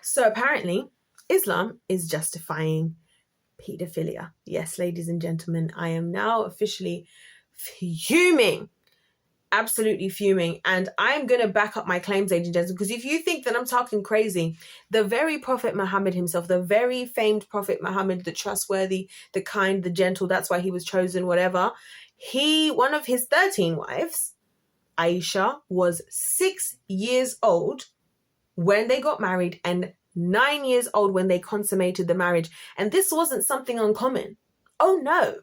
So apparently, Islam is justifying paedophilia. Yes, ladies and gentlemen, I am now officially fuming. Absolutely fuming. And I'm going to back up my claims, ladies and gentlemen, because if you think that I'm talking crazy, the very Prophet Muhammad himself, the very famed Prophet Muhammad, the trustworthy, the kind, the gentle, that's why he was chosen, whatever. One of his 13 wives, Aisha, was 6 years old when they got married and 9 years old when they consummated the marriage. And this wasn't something uncommon. Oh no.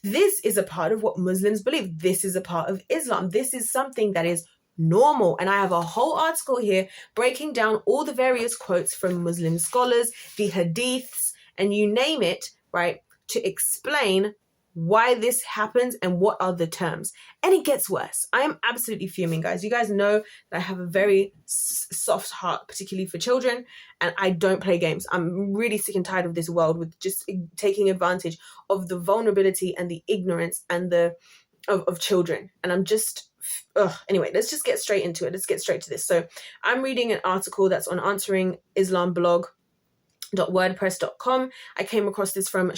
This is a part of what Muslims believe. This is a part of Islam. This is something that is normal. And I have a whole article here breaking down all the various quotes from Muslim scholars, the hadiths, and you name it, right, to explain why this happens and what are the terms. And it gets worse. I am absolutely fuming, guys. You guys know that I have a very soft heart, particularly for children, and I don't play games. I'm really sick and tired of this world with just taking advantage of the vulnerability and the ignorance and of children. And I'm just, anyway, let's just get straight into it. Let's get straight to this. So I'm reading an article that's on answeringislamblog.wordpress.com. I came across this from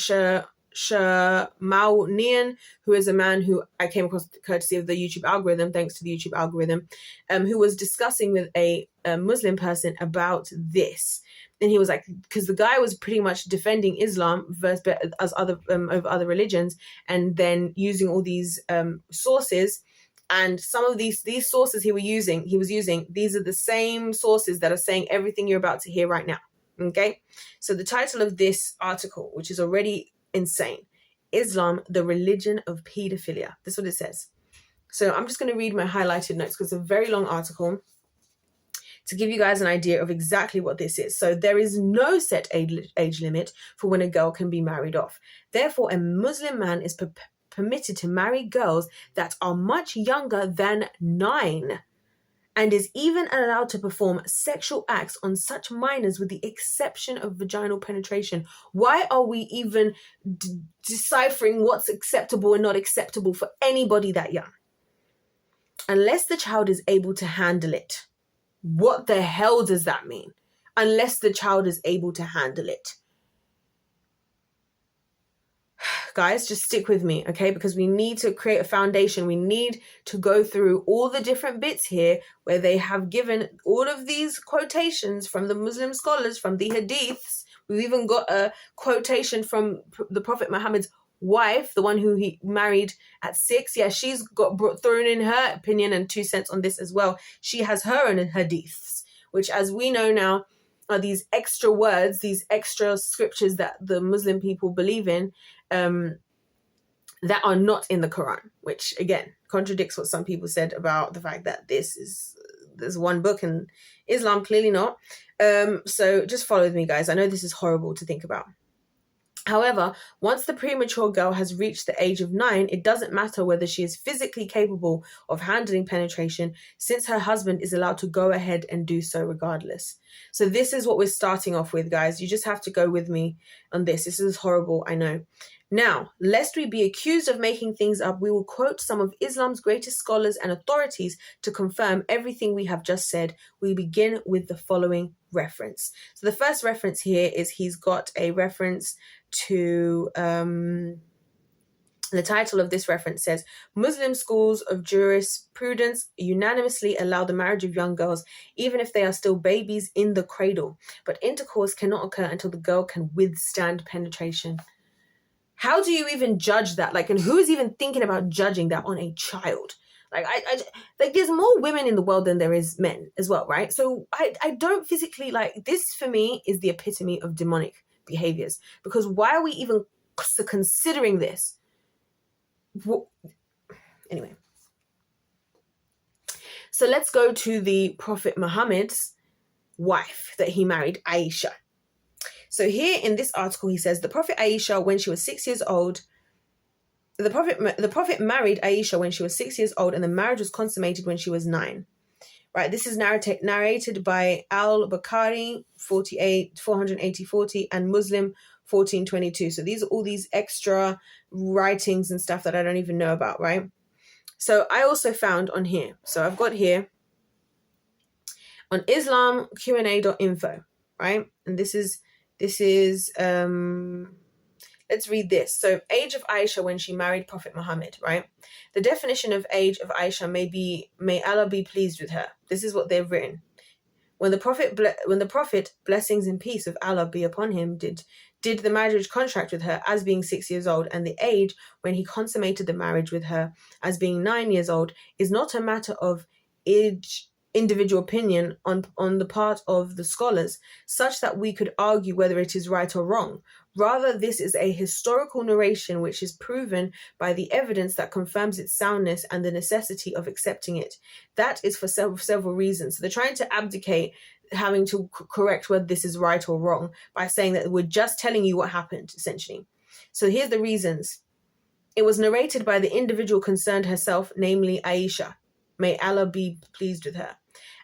Shamau, who is a man who I came across courtesy of the YouTube algorithm, thanks to the YouTube algorithm, who was discussing with a Muslim person about this. And he was like, because the guy was pretty much defending Islam versus as other over other religions, and then using all these sources. And some of these sources he was using, these are the same sources that are saying everything you're about to hear right now. Okay, so the title of this article, which is already insane, Islam, the religion of paedophilia. This is what it says. So I'm just going to read my highlighted notes because it's a very long article to give you guys an idea of exactly what this is. So there is no set age limit for when a girl can be married off. Therefore, a Muslim man is permitted to marry girls that are much younger than 9 and is even allowed to perform sexual acts on such minors with the exception of vaginal penetration. Why are we even deciphering what's acceptable and not acceptable for anybody that young? Unless the child is able to handle it. What the hell does that mean? Unless the child is able to handle it. Guys, just stick with me, okay? Because we need to create a foundation. We need to go through all the different bits here where they have given all of these quotations from the Muslim scholars, from the hadiths. We've even got a quotation from the Prophet Muhammad's wife, the one who he married at 6. Yeah, she's got thrown in her opinion and 2 cents on this as well. She has her own hadiths, which, as we know now, are these extra words, these extra scriptures that the Muslim people believe in, that are not in the Quran, which again contradicts what some people said about the fact that there's one book in Islam. Clearly not. So just follow with me, guys. I know this is horrible to think about. However, once the premature girl has reached the age of 9, it doesn't matter whether she is physically capable of handling penetration, since her husband is allowed to go ahead and do so regardless. So this is what we're starting off with, guys. You just have to go with me on this. This is horrible, I know. Now, lest we be accused of making things up, we will quote some of Islam's greatest scholars and authorities to confirm everything we have just said. We begin with the following reference. So the first reference here is he's got a reference to the title of this reference says, Muslim schools of jurisprudence unanimously allow the marriage of young girls even if they are still babies in the cradle, but intercourse cannot occur until the girl can withstand penetration. How do you even judge that? Like, and who is even thinking about judging that on a child? Like, like there's more women in the world than there is men as well, right? So I don't physically, like, this for me is the epitome of demonic behaviors, because why are we even considering this? Anyway, so let's go to the Prophet Muhammad's wife that he married, Aisha. So here in this article, he says the Prophet Aisha, when she was 6 years old, the Prophet married Aisha when she was 6 years old, and the marriage was consummated when she was 9. Right, this is narrated by Al-Bukhari 480 and Muslim 1422. So these are all these extra writings and stuff that I don't even know about, right? So I also found on here. So I've got here on islamqa.info, right? And this is let's read this. So, age of Aisha when she married Prophet Muhammad, right? The definition of age of Aisha may Allah be pleased with her. This is what they've written. When the Prophet, blessings and peace of Allah be upon him, did the marriage contract with her as being 6 years old, and the age when he consummated the marriage with her as being 9 years old, is not a matter of individual opinion on the part of the scholars, such that we could argue whether it is right or wrong. Rather, this is a historical narration which is proven by the evidence that confirms its soundness and the necessity of accepting it. That is for several reasons. So they're trying to abdicate having to correct whether this is right or wrong by saying that we're just telling you what happened, essentially. So here's the reasons. It was narrated by the individual concerned herself, namely Aisha. May Allah be pleased with her.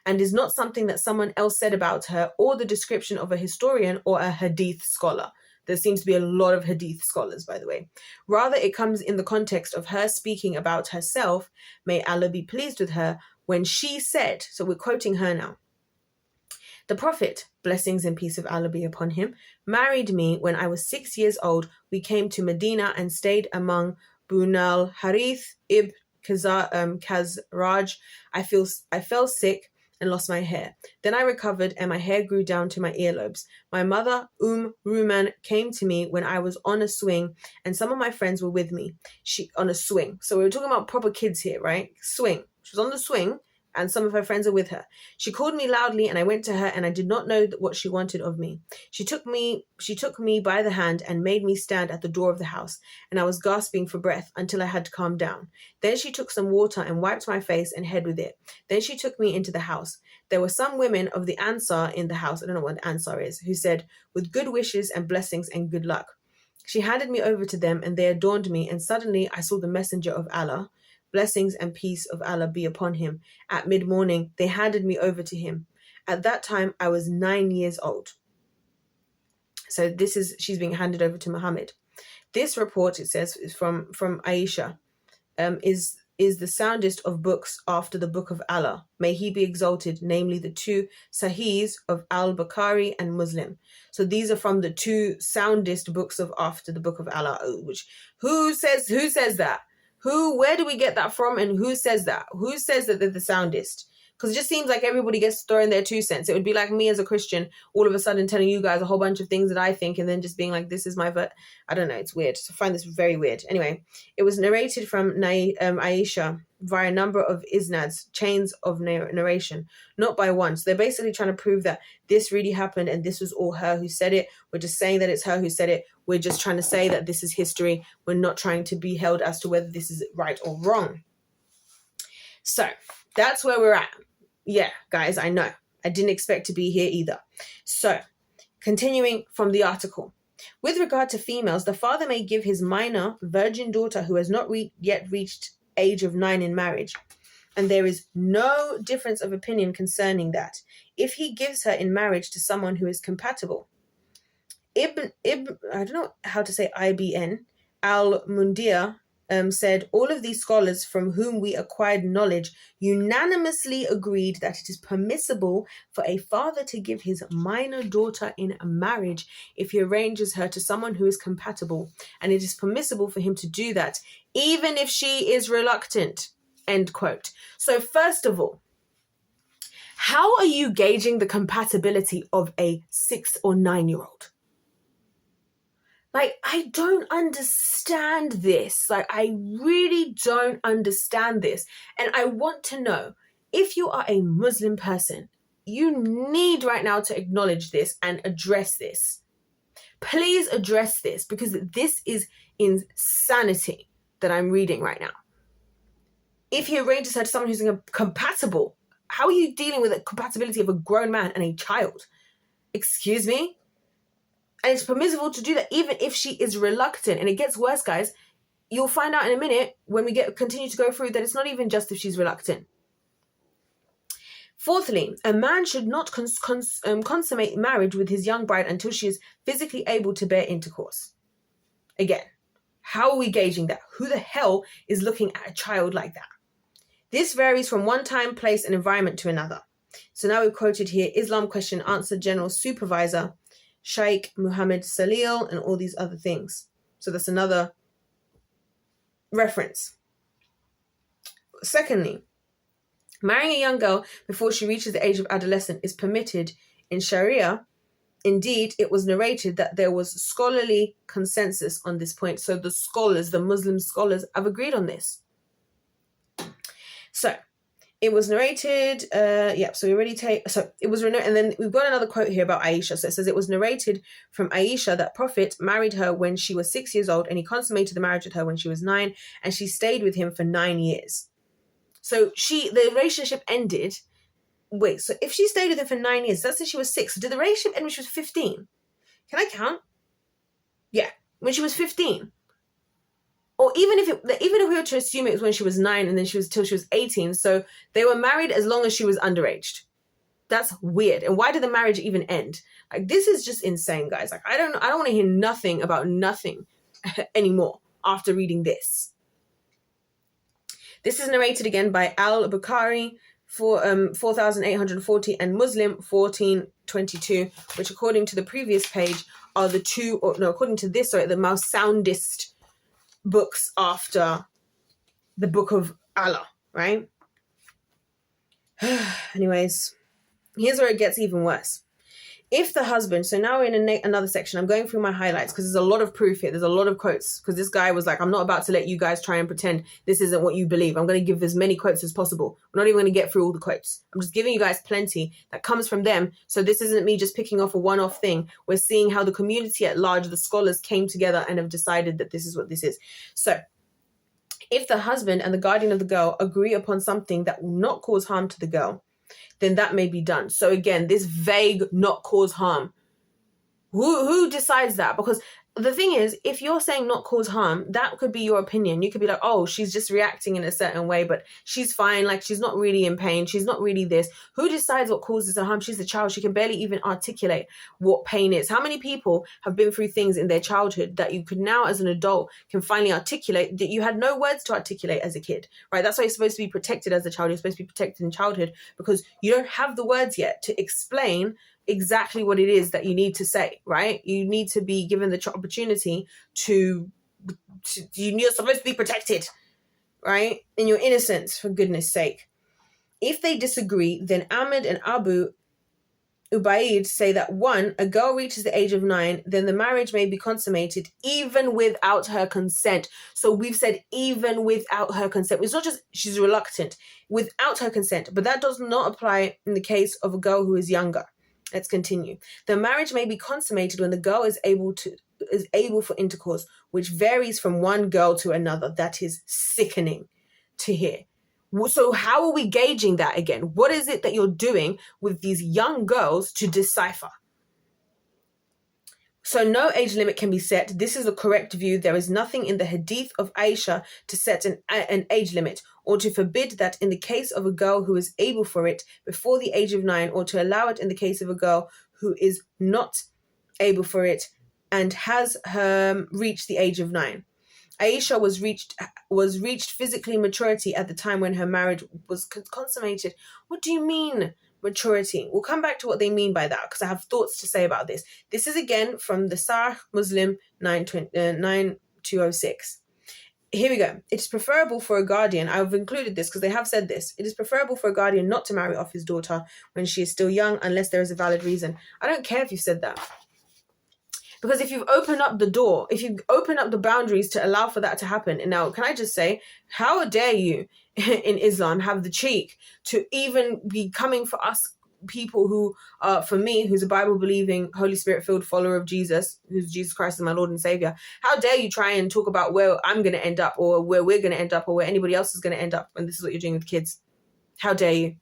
And is not something that someone else said about her, or the description of a historian or a hadith scholar. There seems to be a lot of hadith scholars, by the way. Rather, it comes in the context of her speaking about herself, may Allah be pleased with her, when she said, so we're quoting her now, the Prophet, blessings and peace of Allah be upon him, married me when I was 6 years old. We came to Medina and stayed among Bunal Harith ibn Khazraj. I fell sick and lost my hair. Then I recovered and my hair grew down to my earlobes. My mother, Ruman, came to me when I was on a swing, and some of my friends were with me. She on a swing. So we were talking about proper kids here, right? Swing. She was on the swing, and some of her friends are with her. She called me loudly, and I went to her, and I did not know what she wanted of me. She took me by the hand and made me stand at the door of the house, and I was gasping for breath until I had to calm down. Then she took some water and wiped my face and head with it. Then she took me into the house. There were some women of the Ansar in the house, I don't know what the Ansar is, who said, with good wishes and blessings and good luck. She handed me over to them, and they adorned me, and suddenly I saw the messenger of Allah, blessings and peace of Allah be upon him. At mid-morning, they handed me over to him. At that time, I was 9 years old. So she's being handed over to Muhammad. This report, it says, is from Aisha, is the soundest of books after the Book of Allah. May he be exalted, namely the two Sahihs of Al-Bukhari and Muslim. So these are from the two soundest books of after the Book of Allah. Which who says that? Where do we get that from, and who says that? Who says that they're the soundest? Because it just seems like everybody gets thrown their 2 cents. It would be like me as a Christian all of a sudden telling you guys a whole bunch of things that I think, and then just being like, this is my I don't know, it's weird. So I find this very weird. Anyway, it was narrated from Aisha via a number of isnads, chains of narration, not by one. So they're basically trying to prove that this really happened and this was all her who said it. We're just saying that it's her who said it. We're just trying to say that this is history. We're not trying to be held as to whether this is right or wrong. So that's where we're at. Yeah, guys, I know. I didn't expect to be here either. So, continuing from the article. With regard to females, the father may give his minor virgin daughter who has not yet reached age of 9 in marriage. And there is no difference of opinion concerning that, if he gives her in marriage to someone who is compatible. I don't know how to say IBN, Al-Mundir, said, all of these scholars from whom we acquired knowledge unanimously agreed that it is permissible for a father to give his minor daughter in marriage if he arranges her to someone who is compatible, and it is permissible for him to do that even if she is reluctant. End quote. So first of all, how are you gauging the compatibility of a 6 or 9-year-old? Like, I don't understand this. Like, I really don't understand this. And I want to know, if you are a Muslim person, you need right now to acknowledge this and address this. Please address this, because this is insanity that I'm reading right now. If he arranges her to someone who's compatible, how are you dealing with the compatibility of a grown man and a child? Excuse me? And it's permissible to do that even if she is reluctant. And it gets worse, guys. You'll find out in a minute when we continue to go through that it's not even just if she's reluctant. Fourthly, a man should not consummate marriage with his young bride until she is physically able to bear intercourse. Again, how are we gauging that? Who the hell is looking at a child like that? This varies from one time, place, and environment to another. So now we've quoted here, Islam question answer general supervisor, Sheikh Muhammad Salil, and all these other things. So that's another reference. Secondly, marrying a young girl before she reaches the age of adolescence is permitted in Sharia. Indeed, it was narrated that there was scholarly consensus on this point. So the scholars, the Muslim scholars, have agreed on this. So it was narrated, so we already and then we've got another quote here about Aisha. So it says, it was narrated from Aisha that Prophet married her when she was 6 years old, and he consummated the marriage with her when she was 9, and she stayed with him for 9 years. So the relationship ended. Wait, so if she stayed with him for 9 years, that's when she was 6. So did the relationship end when she was 15? Can I count? Yeah, when she was 15. Or even if we were to assume it was when she was 9 and then till she was 18, so they were married as long as she was underage. That's weird. And why did the marriage even end? Like, this is just insane, guys. Like, I don't want to hear nothing about nothing anymore after reading this. This is narrated again by Al-Bukhari, 4,840, and Muslim 1422, which according to the previous page are according to this, the most soundest books after the Book of Allah, right? Anyways, here's where it gets even worse. If the husband, so now we're in another section, I'm going through my highlights because there's a lot of proof here, there's a lot of quotes, because this guy was like, I'm not about to let you guys try and pretend this isn't what you believe. I'm going to give as many quotes as possible. We're not even going to get through all the quotes. I'm just giving you guys plenty that comes from them. So this isn't me just picking off a one-off thing. We're seeing how the community at large, the scholars, came together and have decided that this is what this is. So if the husband and the guardian of the girl agree upon something that will not cause harm to the girl, then that may be done. So again, this vague not cause harm. Who decides that? Because the thing is, if you're saying not cause harm, that could be your opinion. You could be like, oh, she's just reacting in a certain way, but she's fine. Like, she's not really in pain. She's not really this. Who decides what causes her harm? She's a child. She can barely even articulate what pain is. How many people have been through things in their childhood that you could now, as an adult, can finally articulate that you had no words to articulate as a kid, right? That's why you're supposed to be protected as a child. You're supposed to be protected in childhood because you don't have the words yet to explain exactly what it is that you need to say, right? You need to be given the opportunity you're supposed to be protected, right? In your innocence, for goodness sake. If they disagree, then Ahmed and Abu Ubaid say that 1, a girl reaches the age of 9, then the marriage may be consummated even without her consent. So we've said even without her consent. It's not just she's reluctant, without her consent, but that does not apply in the case of a girl who is younger. Let's continue. The marriage may be consummated when the girl is able for intercourse, which varies from one girl to another. That is sickening to hear. So how are we gauging that again? What is it that you're doing with these young girls to decipher? So no age limit can be set. This is the correct view. There is nothing in the hadith of Aisha to set an age limit, or to forbid that in the case of a girl who is able for it before the age of 9, or to allow it in the case of a girl who is not able for it and has reached the age of 9. Aisha was reached physically maturity at the time when her marriage was consummated. What do you mean, maturity? We'll come back to what they mean by that, because I have thoughts to say about this. This is again from the Sahih Muslim 9206. Here we go. It is preferable for a guardian, I've included this because they have said this, it is preferable for a guardian not to marry off his daughter when she is still young unless there is a valid reason. I don't care if you've said that. Because if you've opened up the door, if you open up the boundaries to allow for that to happen, and now can I just say, how dare you in Islam have the cheek to even be coming for us people who, for me, who's a Bible-believing, Holy Spirit-filled follower of Jesus, who's Jesus Christ as my Lord and Savior, how dare you try and talk about where I'm going to end up, or where we're going to end up, or where anybody else is going to end up, when this is what you're doing with kids? How dare you?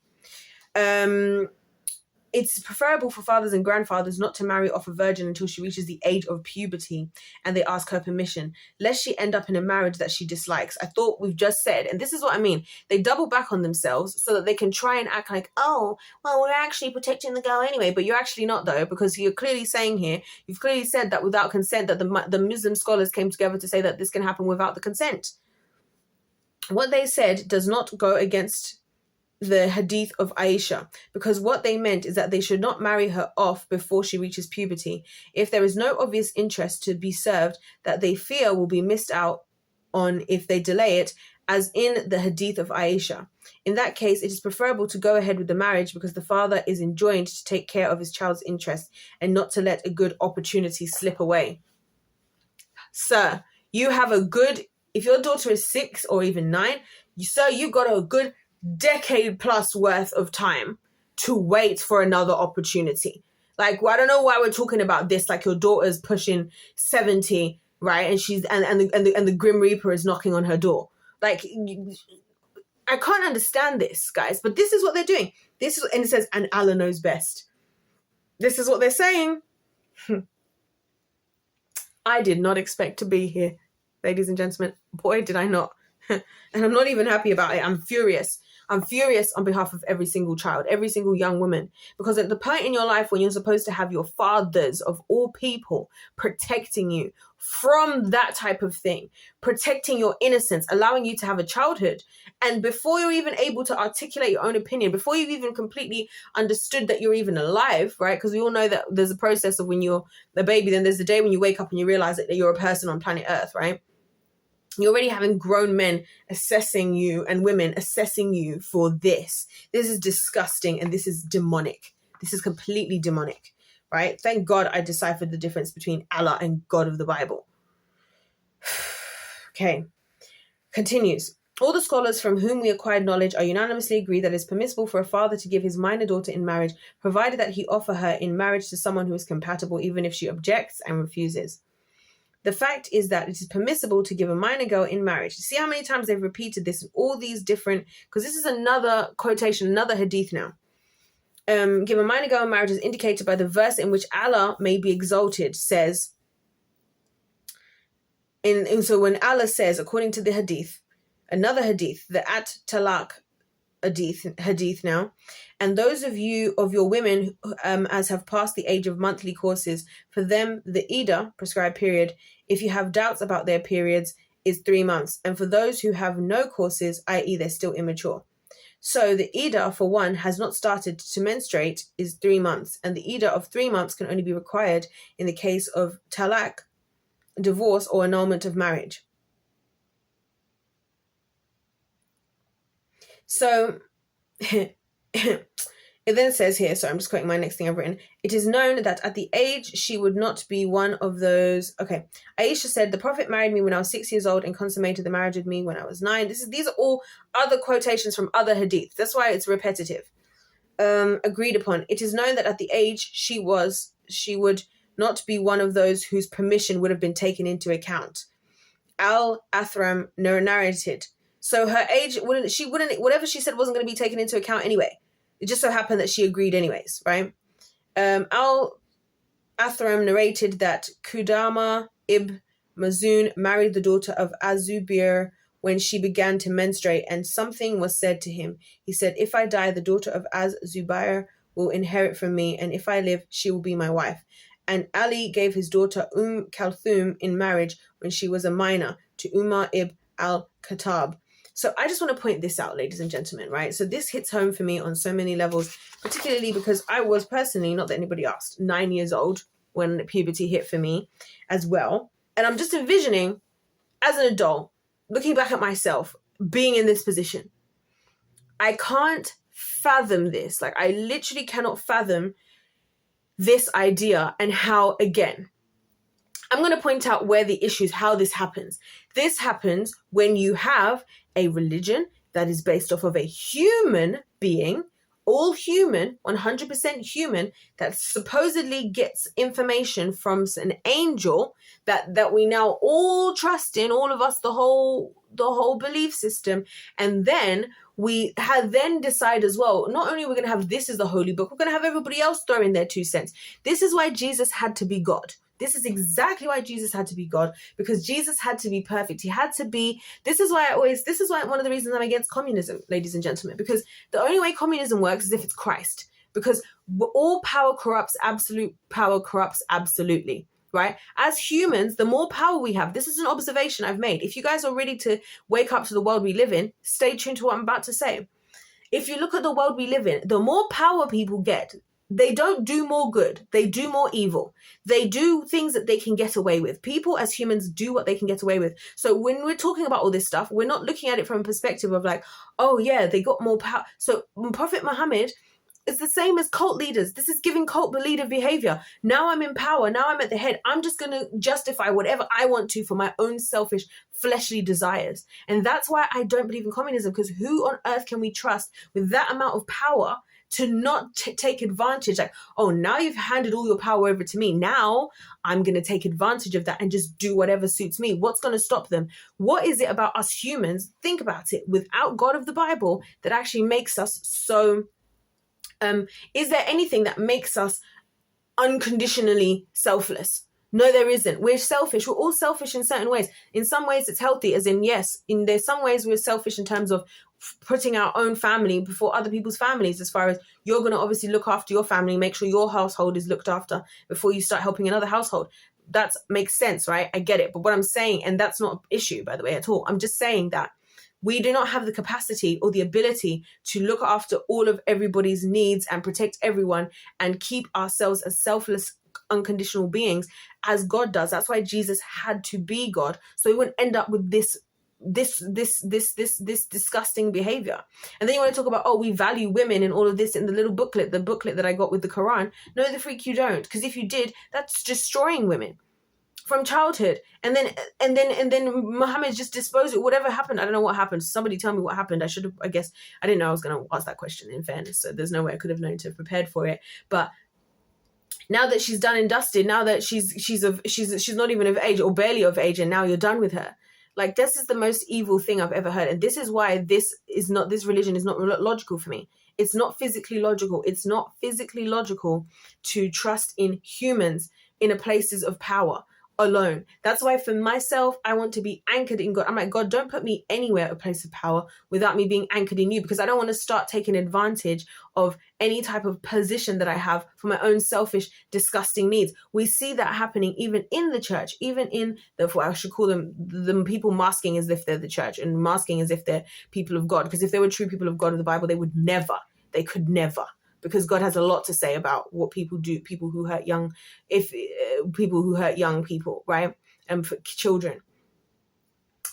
It's preferable for fathers and grandfathers not to marry off a virgin until she reaches the age of puberty and they ask her permission, lest she end up in a marriage that she dislikes. I thought we've just said, and this is what I mean, they double back on themselves so that they can try and act like, oh, well, we're actually protecting the girl anyway, but you're actually not, though, because you're clearly saying here, you've clearly said that without consent, that the Muslim scholars came together to say that this can happen without the consent. What they said does not go against the hadith of Aisha, because what they meant is that they should not marry her off before she reaches puberty if there is no obvious interest to be served that they fear will be missed out on if they delay it, as in the hadith of Aisha. In that case, it is preferable to go ahead with the marriage because the father is enjoined to take care of his child's interest and not to let a good opportunity slip away. Sir, you have a good, if your daughter is 6 or even 9, you got a good decade plus worth of time to wait for another opportunity. Like, I don't know why we're talking about this like your daughter's pushing 70, right? And she's and the Grim Reaper is knocking on her door. Like, I can't understand this, guys, but this is what they're doing. This is, and it says, and Allah knows best. This is what they're saying. I did not expect to be here, ladies and gentlemen. Boy, did I not. And I'm not even happy about it. I'm furious. I'm furious on behalf of every single child, every single young woman, because at the point in your life when you're supposed to have your fathers of all people protecting you from that type of thing, protecting your innocence, allowing you to have a childhood, and before you're even able to articulate your own opinion, before you've even completely understood that you're even alive, right? Because we all know that there's a process of when you're a baby, then there's the day when you wake up and you realize that you're a person on planet Earth, right? You're already having grown men assessing you and women assessing you for this. This is disgusting and this is demonic. This is completely demonic, right? Thank God I deciphered the difference between Allah and God of the Bible. Okay, continues. All the scholars from whom we acquired knowledge are unanimously agreed that it is permissible for a father to give his minor daughter in marriage, provided that he offer her in marriage to someone who is compatible, even if she objects and refuses. The fact is that it is permissible to give a minor girl in marriage. See how many times they've repeated this in all these different, because this is another quotation, another hadith now. Give a minor girl in marriage is indicated by the verse in which Allah may be exalted says, so when Allah says, according to the hadith, another hadith, the at talaq hadith now, and those of your women as have passed the age of monthly courses, for them the Ida, prescribed period, if you have doubts about their periods, is 3 months, and for those who have no courses, i.e. they're still immature. So the Ida, for one, has not started to menstruate, is 3 months, and the Ida of 3 months can only be required in the case of talaq, divorce, or annulment of marriage. So it then says here, so I'm just quoting my next thing I've written. It is known that at the age she would not be one of those. Okay. Aisha said, the Prophet married me when I was 6 years old and consummated the marriage with me when I was 9. These are all other quotations from other hadith. That's why it's repetitive. Agreed upon. It is known that at the age she would not be one of those whose permission would have been taken into account. Al-Athram narrated. So her age whatever she said wasn't going to be taken into account anyway. It just so happened that she agreed anyways, right? Al-Athram narrated that Qudama ibn Mazun married the daughter of Az-Zubair when she began to menstruate, and something was said to him. He said, if I die, the daughter of Az-Zubair will inherit from me, and if I live, she will be my wife. And Ali gave his daughter Kalthum in marriage when she was a minor to Umar ibn al-Khattab. So I just want to point this out, ladies and gentlemen, right? So this hits home for me on so many levels, particularly because I was personally, not that anybody asked, 9 years old when puberty hit for me as well. And I'm just envisioning, as an adult, looking back at myself, being in this position. I can't fathom this. Like, I literally cannot fathom this idea and how, again, I'm going to point out where the issues, how this happens. This happens when you have a religion that is based off of a human being, all human, 100% human, that supposedly gets information from an angel that we now all trust in, all of us, the whole belief system. And then we then decide as well, not only are we going to have this as the holy book, we're going to have everybody else throw in their 2 cents. This is why Jesus had to be God. This is exactly why Jesus had to be God, because Jesus had to be perfect. He had to be, this is why one of the reasons I'm against communism, ladies and gentlemen, because the only way communism works is if it's Christ, because all power corrupts, absolute power corrupts absolutely, right? As humans, the more power we have, this is an observation I've made. If you guys are ready to wake up to the world we live in, stay tuned to what I'm about to say. If you look at the world we live in, the more power people get, they don't do more good. They do more evil. They do things that they can get away with. People as humans do what they can get away with. So when we're talking about all this stuff, we're not looking at it from a perspective of like, oh yeah, they got more power. So Prophet Muhammad, it's the same as cult leaders. This is giving cult leader behavior. Now I'm in power. Now I'm at the head. I'm just going to justify whatever I want to for my own selfish, fleshly desires. And that's why I don't believe in communism, because who on earth can we trust with that amount of power to not take advantage? Like, oh, now you've handed all your power over to me. Now I'm going to take advantage of that and just do whatever suits me. What's going to stop them? What is it about us humans? Think about it. Without God of the Bible, that actually makes us so... is there anything that makes us unconditionally selfless? No, there isn't. We're selfish. We're all selfish in certain ways. In some ways, it's healthy, as in, yes, there's some ways we're selfish in terms of putting our own family before other people's families, as far as you're going to obviously look after your family, make sure your household is looked after before you start helping another household. That makes sense, right? I get it. But what I'm saying, and that's not an issue, by the way, at all. I'm just saying that we do not have the capacity or the ability to look after all of everybody's needs and protect everyone and keep ourselves as selfless, unconditional beings as God does. That's why Jesus had to be God, so he wouldn't end up with this disgusting behavior. And then you want to talk about, oh, we value women and all of this in the little booklet, the booklet that I got with the Quran. No, the freak you don't, because if you did, that's destroying women from childhood. And then Muhammad just disposed of whatever happened. I don't know what happened. Somebody tell me what happened. I didn't know I was going to ask that question, in fairness. So there's no way I could have known to have prepared for it. But now that she's done and dusted, now that she's not even of age or barely of age, and now you're done with her. Like, this is the most evil thing I've ever heard. And this is why this religion is not logical for me. It's not physically logical. It's not physically logical to trust in humans in a places of power alone. That's why for myself, I want to be anchored in God. I'm like, God, don't put me anywhere at a place of power without me being anchored in you, because I don't want to start taking advantage of any type of position that I have for my own selfish, disgusting needs. We see that happening even in the church, even in I should call them the people masking as if they're the church and masking as if they're people of God. Because if they were true people of God of the Bible, they could never. Because God has a lot to say about what people do, people who hurt young people, right? And for children.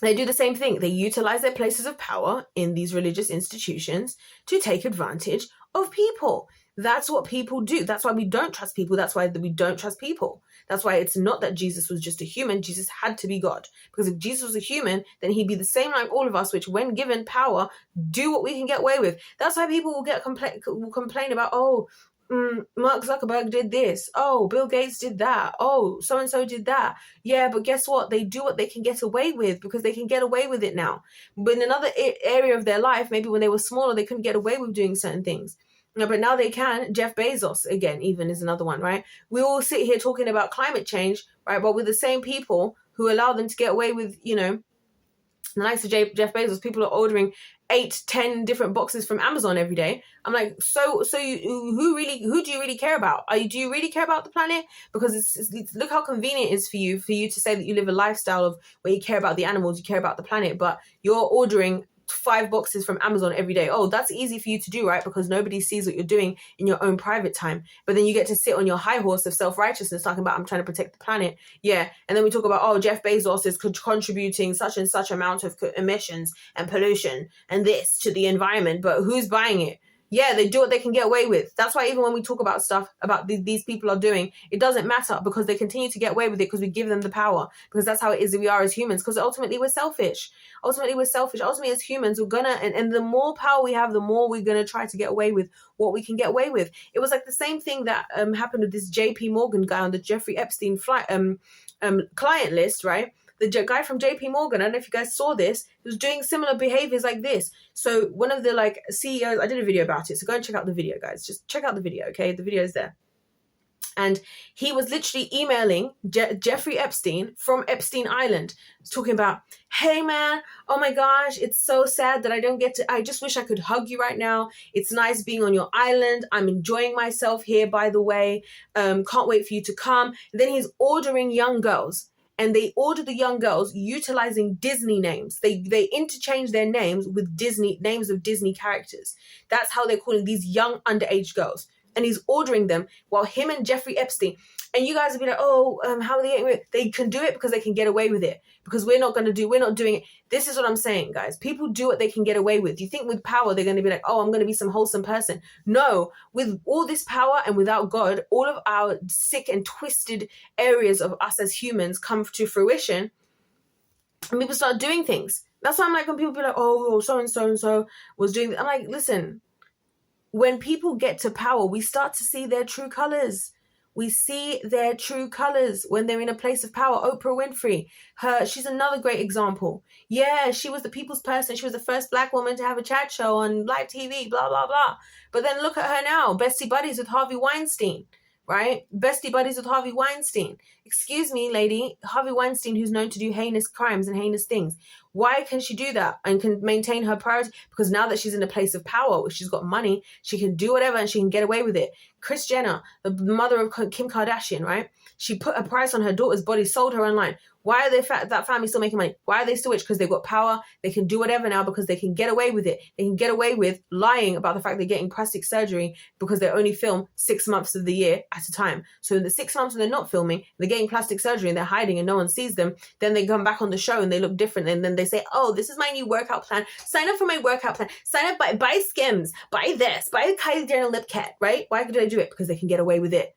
They do the same thing. They utilize their places of power in these religious institutions to take advantage of people. That's what people do. That's why we don't trust people. That's why we don't trust people. That's why it's not that Jesus was just a human. Jesus had to be God. Because if Jesus was a human, then he'd be the same like all of us, which when given power, do what we can get away with. That's why people will complain about, Mark Zuckerberg did this. Oh, Bill Gates did that. Oh, so-and-so did that. Yeah, but guess what? They do what they can get away with because they can get away with it now. But in another area of their life, maybe when they were smaller, they couldn't get away with doing certain things. No, but now they can. Jeff Bezos, again, even is another one, right? We all sit here talking about climate change, right? But with the same people who allow them to get away with, the likes of Jeff Bezos, people are ordering 8-10 different boxes from Amazon every day. I'm like, so who do you really care about? Do you really care about the planet? Because it's look how convenient it is for you to say that you live a lifestyle of where you care about the animals, you care about the planet, but you're ordering 5 boxes from Amazon every day. Oh, that's easy for you to do, right? Because nobody sees what you're doing in your own private time. But then you get to sit on your high horse of self-righteousness talking about, I'm trying to protect the planet. Yeah. And then we talk about, Jeff Bezos is contributing such and such amount of emissions and pollution and this to the environment. But who's buying it? Yeah, they do what they can get away with. That's why even when we talk about stuff about these people are doing, it doesn't matter because they continue to get away with it because we give them the power. Because that's how it is that we are as humans. Because ultimately we're selfish. Ultimately as humans, we're gonna, and the more power we have, the more we're gonna try to get away with what we can get away with. It was like the same thing that happened with this JP Morgan guy on the Jeffrey Epstein client list, right? The guy from JP Morgan, I don't know if you guys saw this, he was doing similar behaviors like this. So one of the CEOs, I did a video about it. So go and check out the video, guys. Just check out the video, okay? The video is there. And he was literally emailing Jeffrey Epstein from Epstein Island, talking about, hey man, oh my gosh, it's so sad that I just wish I could hug you right now. It's nice being on your island. I'm enjoying myself here, by the way. Can't wait for you to come. And then he's ordering young girls and they order the young girls utilizing Disney names. They interchange their names with Disney names of Disney characters. That's how they're calling these young underage girls. And he's ordering them while him and Jeffrey Epstein. And you guys will be like, oh, how are they getting away? They can do it because they can get away with it. Because we're not doing it. This is what I'm saying, guys. People do what they can get away with. You think with power, they're going to be like, oh, I'm going to be some wholesome person. No, with all this power and without God, all of our sick and twisted areas of us as humans come to fruition. And people start doing things. That's why I'm like, when people be like, oh, so-and-so was doing this. I'm like, listen, when people get to power, we start to see their true colors. We see their true colors when they're in a place of power. Oprah Winfrey, she's another great example. Yeah, she was the people's person. She was the first Black woman to have a chat show on live TV, blah, blah, blah. But then look at her now, bestie buddies with Harvey Weinstein, right? Bestie buddies with Harvey Weinstein. Excuse me, lady, Harvey Weinstein, who's known to do heinous crimes and heinous things. Why can she do that and can maintain her priority? Because now that she's in a place of power, she's got money, she can do whatever and she can get away with it. Kris Jenner, the mother of Kim Kardashian, right? She put a price on her daughter's body, sold her online. Why are that family still making money? Why are they still rich? Because they've got power. They can do whatever now because they can get away with it. They can get away with lying about the fact they're getting plastic surgery because they only film 6 months of the year at a time. So in the 6 months when they're not filming, they're getting plastic surgery and they're hiding and no one sees them. Then they come back on the show and they look different. And then they say, oh, this is my new workout plan. Sign up for my workout plan. Sign up, buy Skims, buy this, buy the Kylie Jenner lip kit, right? Why do they do it? Because they can get away with it.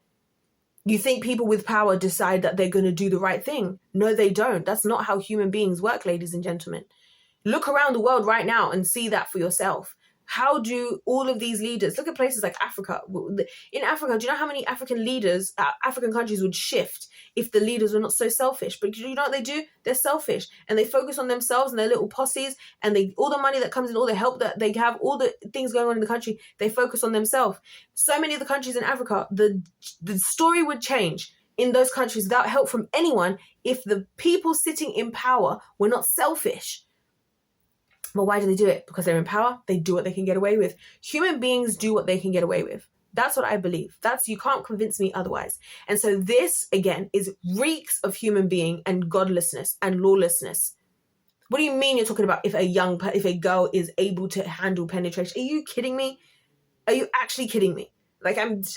You think people with power decide that they're going to do the right thing? No, they don't. That's not how human beings work, ladies and gentlemen. Look around the world right now and see that for yourself. How do all of these leaders, look at places like Africa. In Africa, do you know how many African leaders, African countries would shift if the leaders were not so selfish? But you know what they do? They're selfish and they focus on themselves and their little posses, and all the money that comes in, all the help that they have, all the things going on in the country, they focus on themselves. So many of the countries in Africa, the story would change in those countries without help from anyone if the people sitting in power were not selfish. But why do they do it? Because they're in power. They do what they can get away with. Human beings do what they can get away with. That's what I believe. You can't convince me otherwise. And so this, again, is reeks of human being and godlessness and lawlessness. What do you mean you're talking about if a girl is able to handle penetration? Are you kidding me? Are you actually kidding me? Like, I'm done.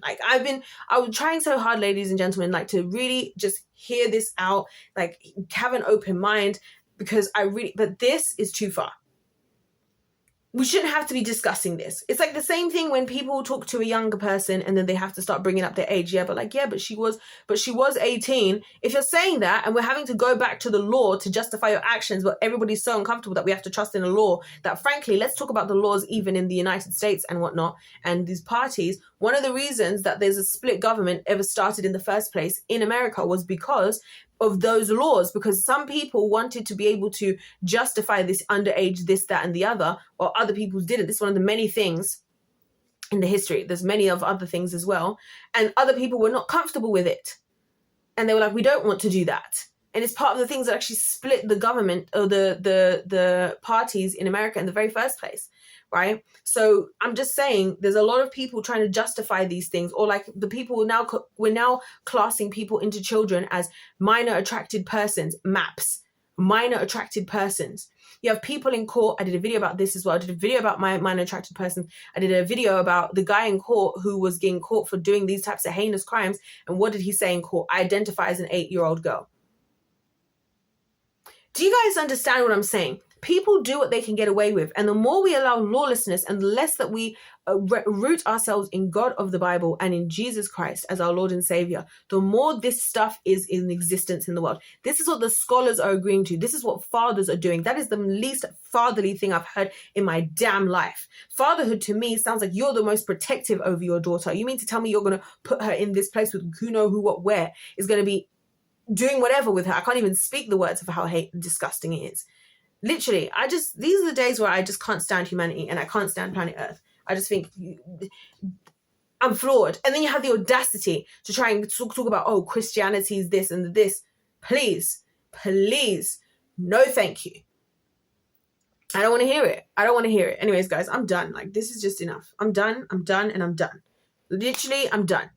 Like, I was trying so hard, ladies and gentlemen, like, to really just hear this out, like, have an open mind, because but this is too far. We shouldn't have to be discussing this. It's like the same thing when people talk to a younger person and then they have to start bringing up their age. Yeah, but she was 18. If you're saying that and we're having to go back to the law to justify your actions, but everybody's so uncomfortable that we have to trust in a law, that frankly, let's talk about the laws even in the United States and whatnot, and these parties. One of the reasons that there's a split government ever started in the first place in America was because of those laws, because some people wanted to be able to justify this underage, this, that, and the other, while other people didn't. This is one of the many things in the history. There's many of other things as well. And other people were not comfortable with it. And they were like, we don't want to do that. And it's part of the things that actually split the government or the parties in America in the very first place. Right? So I'm just saying there's a lot of people trying to justify these things, or like the people we're now classing people into children as minor attracted persons, MAPS, minor attracted persons. You have people in court. I did a video about this as well. I did a video about my minor attracted persons. I did a video about the guy in court who was getting caught for doing these types of heinous crimes. And what did he say in court? I identify as an 8-year-old girl. Do you guys understand what I'm saying? People do what they can get away with. And the more we allow lawlessness and the less that we root ourselves in God of the Bible and in Jesus Christ as our Lord and Savior, the more this stuff is in existence in the world. This is what the scholars are agreeing to. This is what fathers are doing. That is the least fatherly thing I've heard in my damn life. Fatherhood to me sounds like you're the most protective over your daughter. You mean to tell me you're going to put her in this place with who know who, what, where, is going to be doing whatever with her? I can't even speak the words of how disgusting it is. Literally, these are the days where I just can't stand humanity and I can't stand planet Earth. I just think I'm flawed. And then you have the audacity to try and talk about, oh, Christianity is this and this. Please, no thank you. I don't want to hear it. Anyways, guys, I'm done. Like, this is just enough. I'm done. Literally, I'm done.